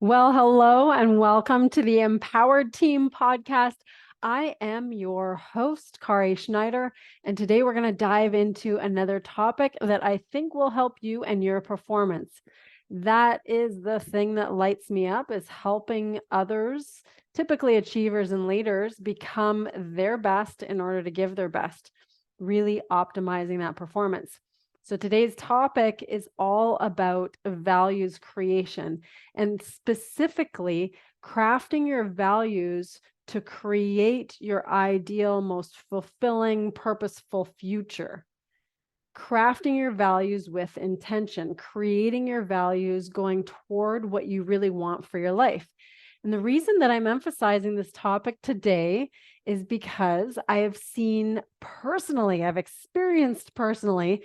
Well, hello and welcome to the Empowered Team podcast. I am your host, Kari Schneider, and today we're going to dive into another topic that I think will help you and your performance. That is the thing that lights me up, is helping others, typically achievers and leaders, become their best in order to give their best, really optimizing that performance. So today's topic is all about values creation, and specifically crafting your values to create your ideal, most fulfilling, purposeful future. Crafting your values with intention, creating your values going toward what you really want for your life. And the reason that I'm emphasizing this topic today is because I have seen personally, I've experienced personally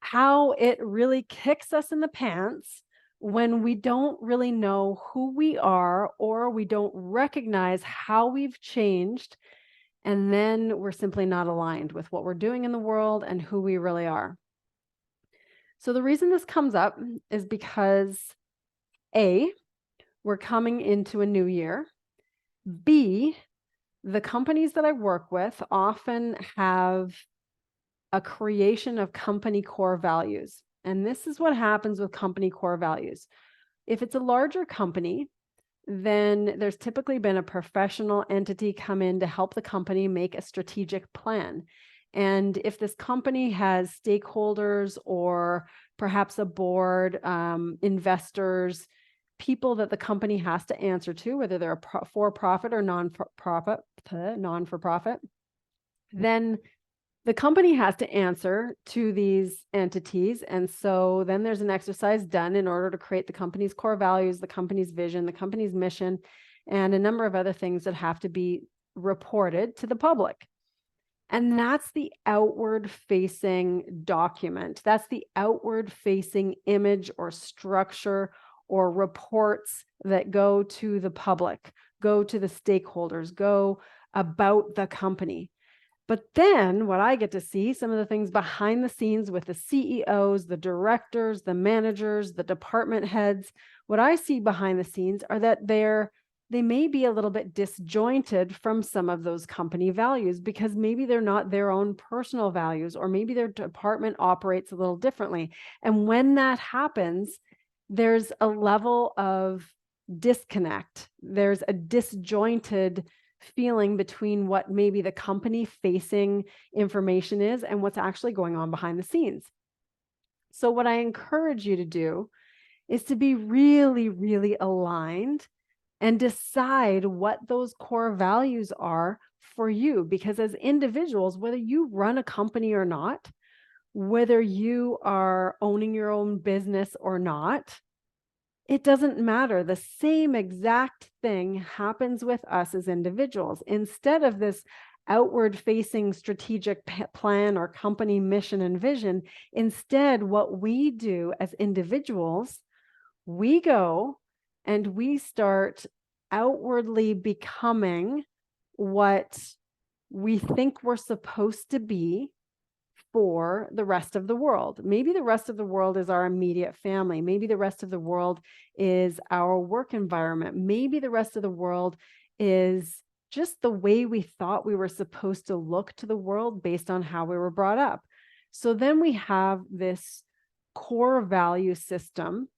how it really kicks us in the pants when we don't really know who we are, or we don't recognize how we've changed, and then we're simply not aligned with what we're doing in the world and who we really are. So the reason this comes up is because A, we're coming into a new year. B, the companies that I work with often have a creation of company core values. And this is what happens with company core values. If it's a larger company, then there's typically been a professional entity come in to help the company make a strategic plan. And if this company has stakeholders or perhaps a board, investors, people that the company has to answer to, whether they're a for-profit or non-for-profit, then the company has to answer to these entities. And so then there's an exercise done in order to create the company's core values, the company's vision, the company's mission, and a number of other things that have to be reported to the public. And that's the outward facing document. That's the outward facing image or structure or reports that go to the public, go to the stakeholders, go about the company. But then what I get to see, some of the things behind the scenes with the CEOs, the directors, the managers, the department heads, what I see behind the scenes are that they may be a little bit disjointed from some of those company values, because maybe they're not their own personal values, or maybe their department operates a little differently. And when that happens, there's a level of disconnect. There's a disjointed feeling between what maybe the company facing information is and what's actually going on behind the scenes. So what I encourage you to do is to be really, really aligned and decide what those core values are for you. Because as individuals, whether you run a company or not, whether you are owning your own business or not, it doesn't matter. The same exact thing happens with us as individuals. Instead of this outward facing strategic plan or company mission and vision, instead, what we do as individuals, we go and we start outwardly becoming what we think we're supposed to be for the rest of the world. Maybe the rest of the world is our immediate family. Maybe the rest of the world is our work environment. Maybe the rest of the world is just the way we thought we were supposed to look to the world based on how we were brought up. So then we have this core value system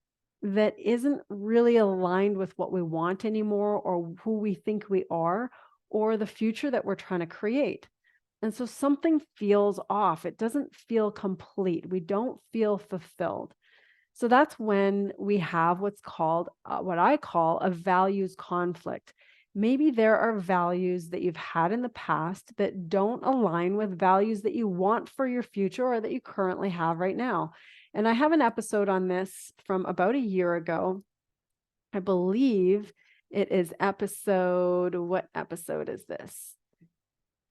that isn't really aligned with what we want anymore, or who we think we are, or the future that we're trying to create. And so something feels off. It doesn't feel complete. We don't feel fulfilled. So that's when we have what's called, what I call a values conflict. Maybe there are values that you've had in the past that don't align with values that you want for your future, or that you currently have right now. And I have an episode on this from about a year ago. I believe it is what episode is this?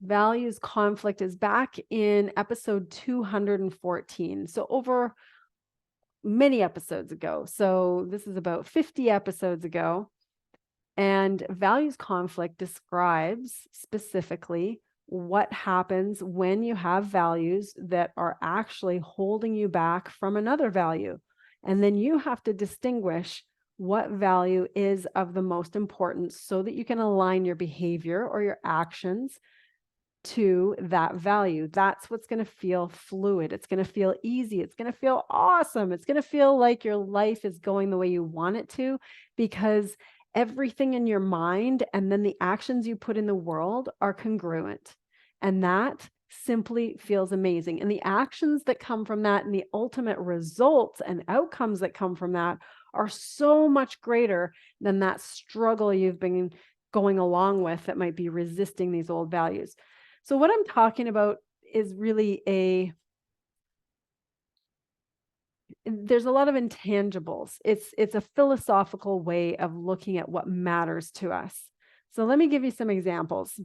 Values conflict is back in episode 214. So over many episodes ago. So this is about 50 episodes ago. And values conflict describes specifically what happens when you have values that are actually holding you back from another value. And then you have to distinguish what value is of the most importance so that you can align your behavior or your actions to that value. That's what's going to feel fluid. It's going to feel easy. It's going to feel awesome. It's going to feel like your life is going the way you want it to, because everything in your mind and then the actions you put in the world are congruent. And that simply feels amazing. And the actions that come from that and the ultimate results and outcomes that come from that are so much greater than that struggle you've been going along with that might be resisting these old values. So what I'm talking about is really there's a lot of intangibles. It's a philosophical way of looking at what matters to us. So let me give you some examples.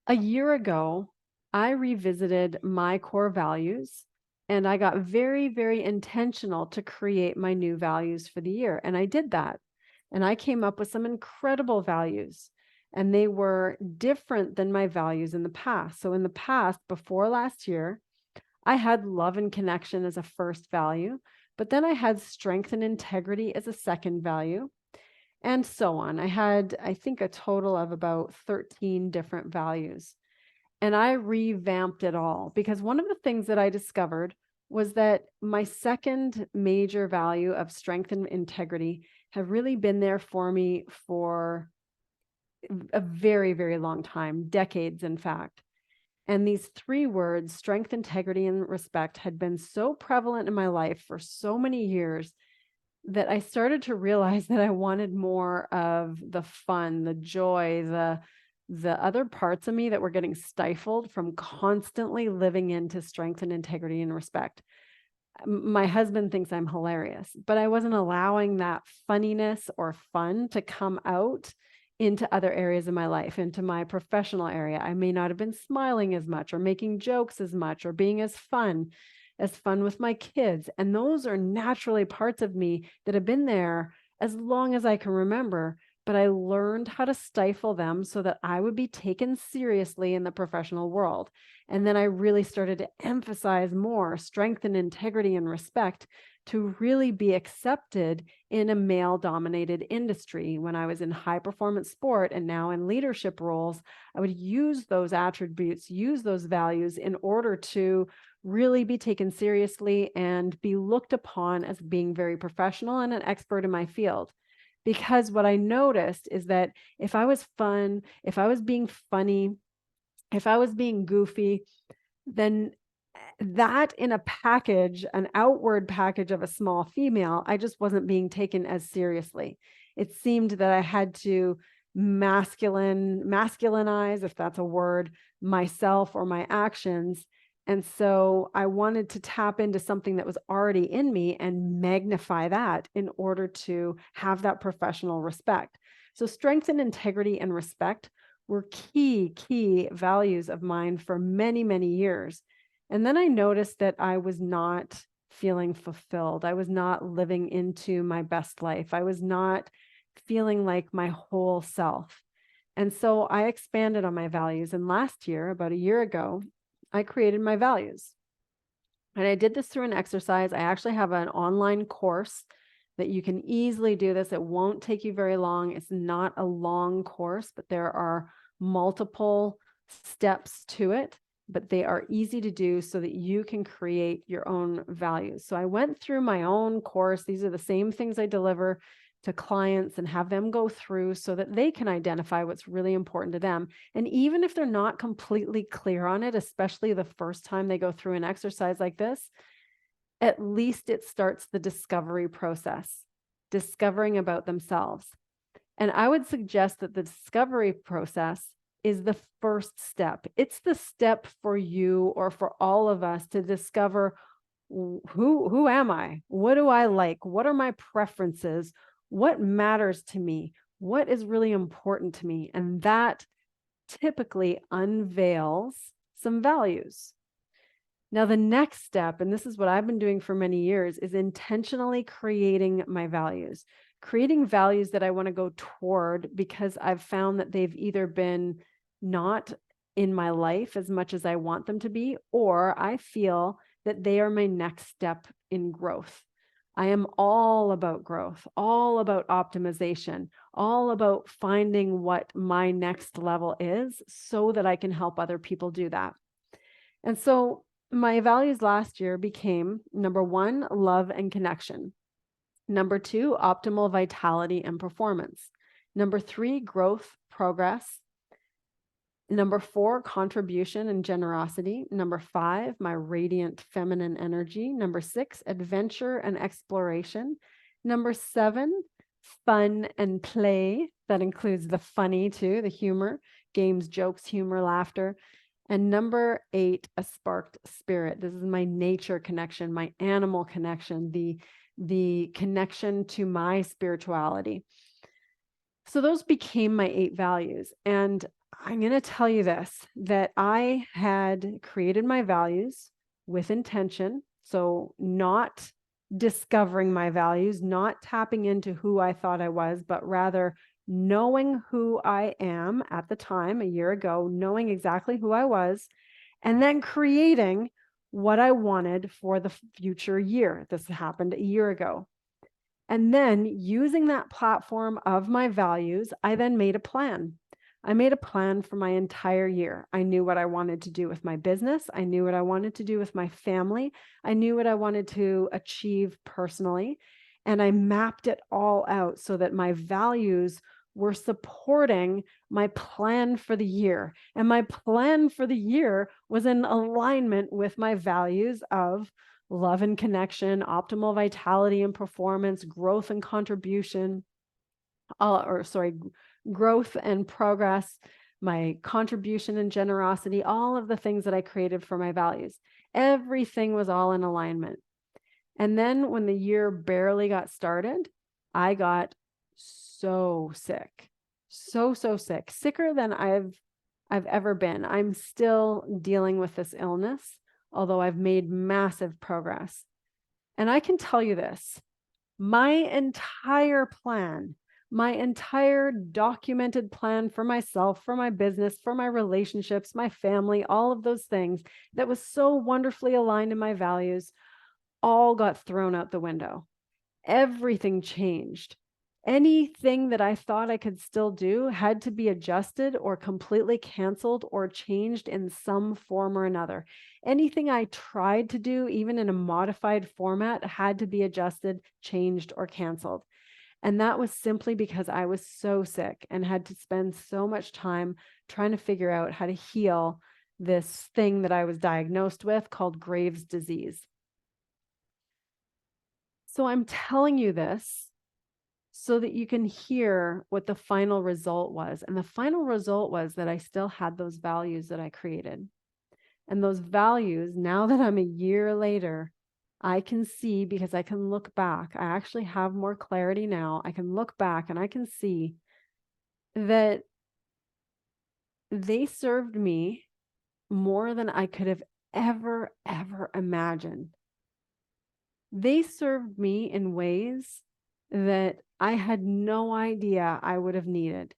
A year ago, I revisited my core values and I got very, very intentional to create my new values for the year. And I did that. And I came up with some incredible values, and they were different than my values in the past. So in the past, before last year, I had love and connection as a first value, but then I had strength and integrity as a second value, and so on. I had, I think, a total of about 13 different values. And I revamped it all because one of the things that I discovered was that my second major value of strength and integrity have really been there for me for a very, very long time, decades, in fact. And these three words, strength, integrity, and respect, had been so prevalent in my life for so many years that I started to realize that I wanted more of the fun, the joy, the other parts of me that were getting stifled from constantly living into strength and integrity and respect. My husband thinks I'm hilarious, but I wasn't allowing that funniness or fun to come out into other areas of my life, into my professional area. I may not have been smiling as much or making jokes as much or being as fun with my kids. And those are naturally parts of me that have been there as long as I can remember, but I learned how to stifle them so that I would be taken seriously in the professional world. And then I really started to emphasize more strength and integrity and respect to really be accepted in a male-dominated industry. When I was in high-performance sport and now in leadership roles, I would use those attributes, use those values in order to really be taken seriously and be looked upon as being very professional and an expert in my field. Because what I noticed is that if I was fun, if I was being funny, if I was being goofy, then that in a package, an outward package of a small female, I just wasn't being taken as seriously. It seemed that I had to masculinize, if that's a word, myself or my actions. And so I wanted to tap into something that was already in me and magnify that in order to have that professional respect. So strength and integrity and respect were key values of mine for many, many years. And then I noticed that I was not feeling fulfilled. I was not living into my best life. I was not feeling like my whole self. And so I expanded on my values. And last year, about a year ago, I created my values. And I did this through an exercise. I actually have an online course that you can easily do this. It won't take you very long. It's not a long course, but there are multiple steps to it, but they are easy to do so that you can create your own values. So I went through my own course. These are the same things I deliver to clients and have them go through so that they can identify what's really important to them. And even if they're not completely clear on it, especially the first time they go through an exercise like this, at least it starts the discovery process, discovering about themselves. And I would suggest that the discovery process is the first step. It's the step for you or for all of us to discover who am I? What do I like? What are my preferences? What matters to me? What is really important to me? And that typically unveils some values. Now, the next step, and this is what I've been doing for many years, is intentionally creating my values, creating values that I want to go toward because I've found that they've either been not in my life as much as I want them to be, or I feel that they are my next step in growth. I am all about growth, all about optimization, all about finding what my next level is so that I can help other people do that. And so my values last year became number 1, love and connection. Number 2, optimal vitality and performance. Number 3, growth, progress. Number 4, contribution and generosity. Number 5, my radiant feminine energy. Number 6, adventure and exploration. Number 7, fun and play. That includes the funny too, the humor, games, jokes, humor, laughter. And number 8, a sparked spirit. This is my nature connection, my animal connection, the connection to my spirituality. So those became my 8 values. And I'm going to tell you this, that I had created my values with intention. So not discovering my values, not tapping into who I thought I was, but rather knowing who I am at the time, a year ago, knowing exactly who I was, and then creating what I wanted for the future year. This happened a year ago. And then using that platform of my values, I then made a plan. I made a plan for my entire year. I knew what I wanted to do with my business. I knew what I wanted to do with my family. I knew what I wanted to achieve personally. And I mapped it all out so that my values were supporting my plan for the year. And my plan for the year was in alignment with my values of love and connection, optimal vitality and performance, growth and contribution, growth and progress, my contribution and generosity, all of the things that I created for my values. Everything was all in alignment. And then when the year barely got started, I got so sick, so sick, sicker than I've ever been. I'm still dealing with this illness, although I've made massive progress. And I can tell you this, my entire plan, my entire documented plan for myself, for my business, for my relationships, my family, all of those things that was so wonderfully aligned to my values, all got thrown out the window. Everything changed. Anything that I thought I could still do had to be adjusted or completely canceled or changed in some form or another. Anything I tried to do, even in a modified format, had to be adjusted, changed, or canceled. And that was simply because I was so sick and had to spend so much time trying to figure out how to heal this thing that I was diagnosed with called Graves' disease. So I'm telling you this so that you can hear what the final result was. And the final result was that I still had those values that I created. And those values, now that I'm a year later, I can see, because I can look back. I actually have more clarity now. I can look back and I can see that they served me more than I could have ever imagined. They served me in ways that I had no idea I would have needed.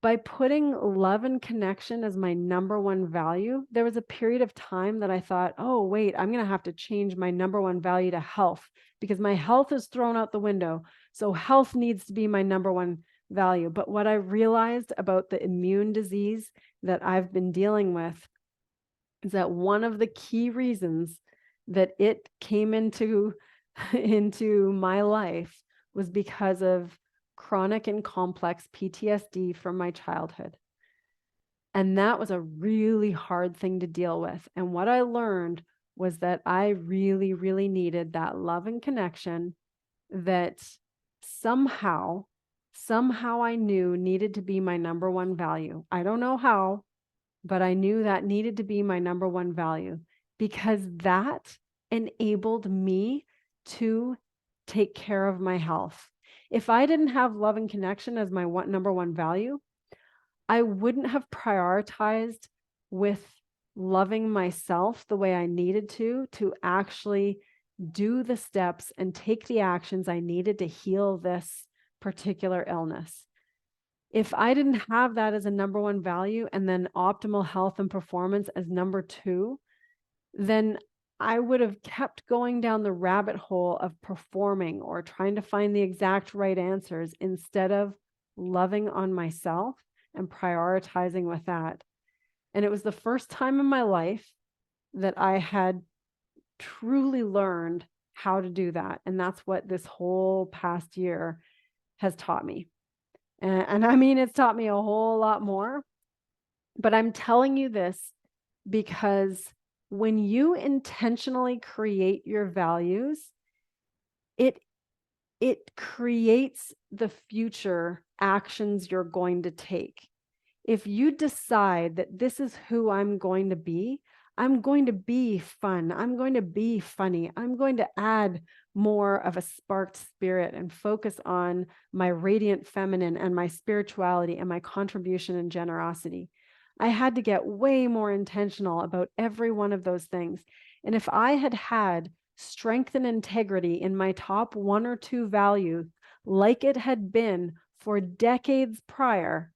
By putting love and connection as my number 1 value, there was a period of time that I thought, oh, wait, I'm going to have to change my number 1 value to health because my health is thrown out the window. So health needs to be my number 1 value. But what I realized about the immune disease that I've been dealing with is that one of the key reasons that it came into my life was because of chronic and complex PTSD from my childhood. And that was a really hard thing to deal with. And what I learned was that I really needed that love and connection that somehow I knew needed to be my number 1 value. I don't know how, but I knew that needed to be my number 1 value because that enabled me to take care of my health. If I didn't have love and connection as my number 1 value, I wouldn't have prioritized with loving myself the way I needed to actually do the steps and take the actions I needed to heal this particular illness. If I didn't have that as a number 1 value and then optimal health and performance as number 2, then I would have kept going down the rabbit hole of performing or trying to find the exact right answers instead of loving on myself and prioritizing with that. And it was the first time in my life that I had truly learned how to do that. And that's what this whole past year has taught me. And I mean, it's taught me a whole lot more. But I'm telling you this because when you intentionally create your values, it creates the future actions you're going to take. If you decide that this is who I'm going to be fun. I'm going to be funny. I'm going to add more of a sparked spirit and focus on my radiant feminine and my spirituality and my contribution and generosity. I had to get way more intentional about every one of those things. And if I had had strength and integrity in my top 1 or 2 values, like it had been for decades prior,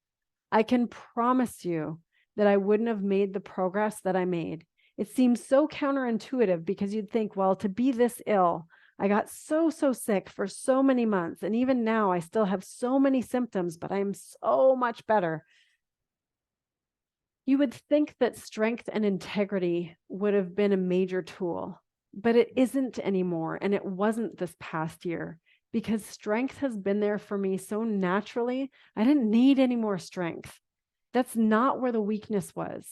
I can promise you that I wouldn't have made the progress that I made. It seems so counterintuitive because you'd think, well, to be this ill, I got so sick for so many months. And even now, I still have so many symptoms, but I'm so much better. You would think that strength and integrity would have been a major tool, but it isn't anymore. And it wasn't this past year because strength has been there for me so naturally. I didn't need any more strength. That's not where the weakness was.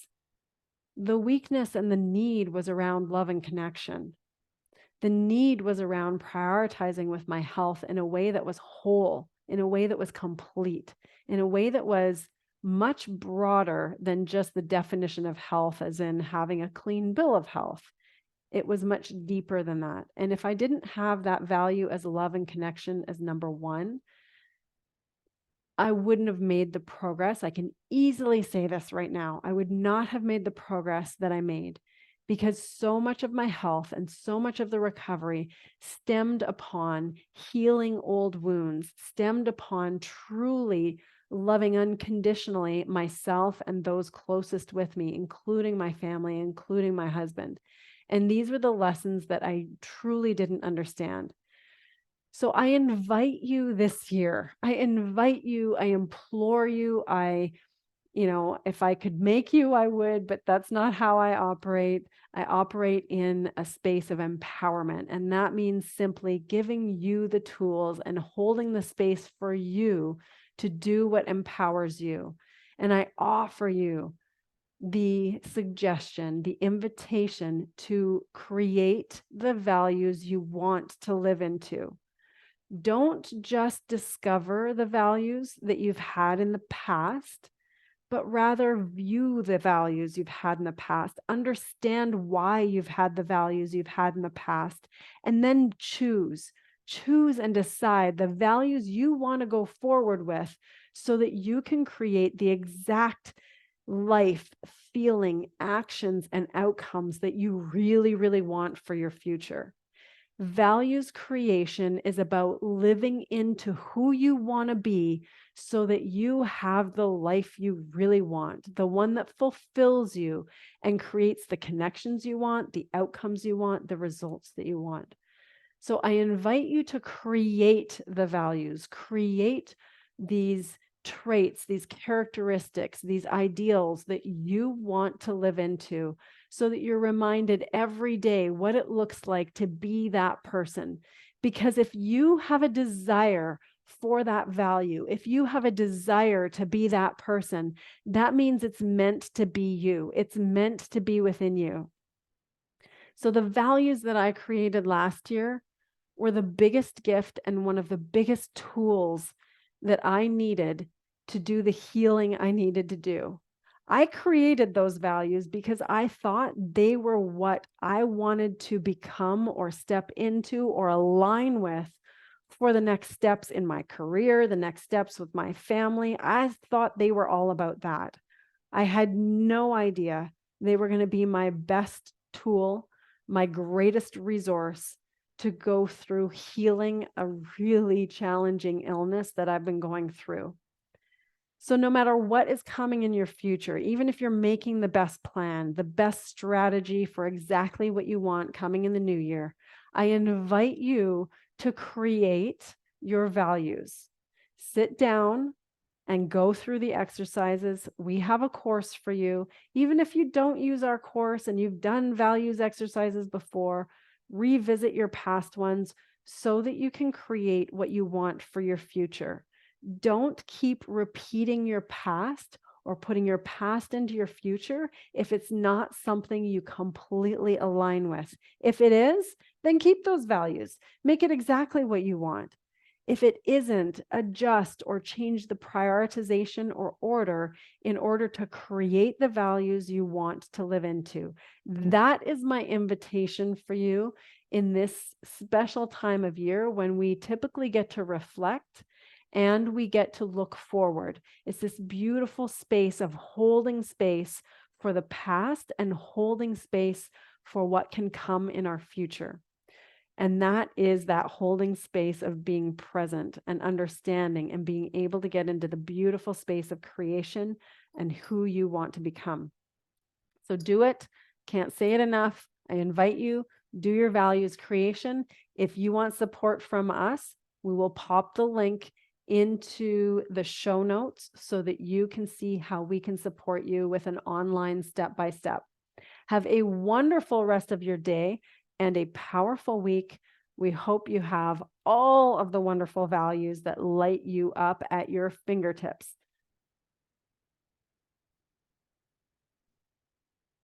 The weakness and the need was around love and connection. The need was around prioritizing with my health in a way that was whole, in a way that was complete, in a way that was much broader than just the definition of health, as in having a clean bill of health. It was much deeper than that. And if I didn't have that value as love and connection as number 1, I wouldn't have made the progress. I can easily say this right now. I would not have made the progress that I made because so much of my health and so much of the recovery stemmed upon healing old wounds, stemmed upon truly loving unconditionally myself and those closest with me, including my family, including my husband. And these were the lessons that I truly didn't understand. So I invite you this year. I invite you, I implore you, if I could make you, I would, but that's not how I operate. I operate in a space of empowerment. And that means simply giving you the tools and holding the space for you to do what empowers you. And I offer you the suggestion, the invitation to create the values you want to live into. Don't just discover the values that you've had in the past, but rather view the values you've had in the past, understand why you've had the values you've had in the past, and then choose and decide the values you want to go forward with so that you can create the exact life, feeling, actions, and outcomes that you really, really want for your future. Values creation is about living into who you want to be so that you have the life you really want, the one that fulfills you and creates the connections you want, the outcomes you want, the results that you want. So I invite you to create the values, create these traits, these characteristics, these ideals that you want to live into so that you're reminded every day what it looks like to be that person. Because if you have a desire for that value, if you have a desire to be that person, that means it's meant to be you. It's meant to be within you. So the values that I created last year were the biggest gift and one of the biggest tools that I needed to do the healing I needed to do. I created those values because I thought they were what I wanted to become or step into or align with for the next steps in my career, the next steps with my family. I thought they were all about that. I had no idea they were going to be my best tool, my greatest resource to go through healing a really challenging illness that I've been going through. So no matter what is coming in your future, even if you're making the best plan, the best strategy for exactly what you want coming in the new year, I invite you to create your values. Sit down and go through the exercises. We have a course for you. Even if you don't use our course and you've done values exercises before, revisit your past ones so that you can create what you want for your future. Don't keep repeating your past or putting your past into your future if it's not something you completely align with. If it is, then keep those values. Make it exactly what you want. If it isn't, adjust or change the prioritization or order in order to create the values you want to live into. That is my invitation for you in this special time of year when we typically get to reflect and we get to look forward. It's this beautiful space of holding space for the past and holding space for what can come in our future. And that is that holding space of being present and understanding and being able to get into the beautiful space of creation and who you want to become. So do it. Can't say it enough. I invite you, do your values creation. If you want support from us, we will pop the link into the show notes so that you can see how we can support you with an online step-by-step. Have a wonderful rest of your day and a powerful week. We hope you have all of the wonderful values that light you up at your fingertips.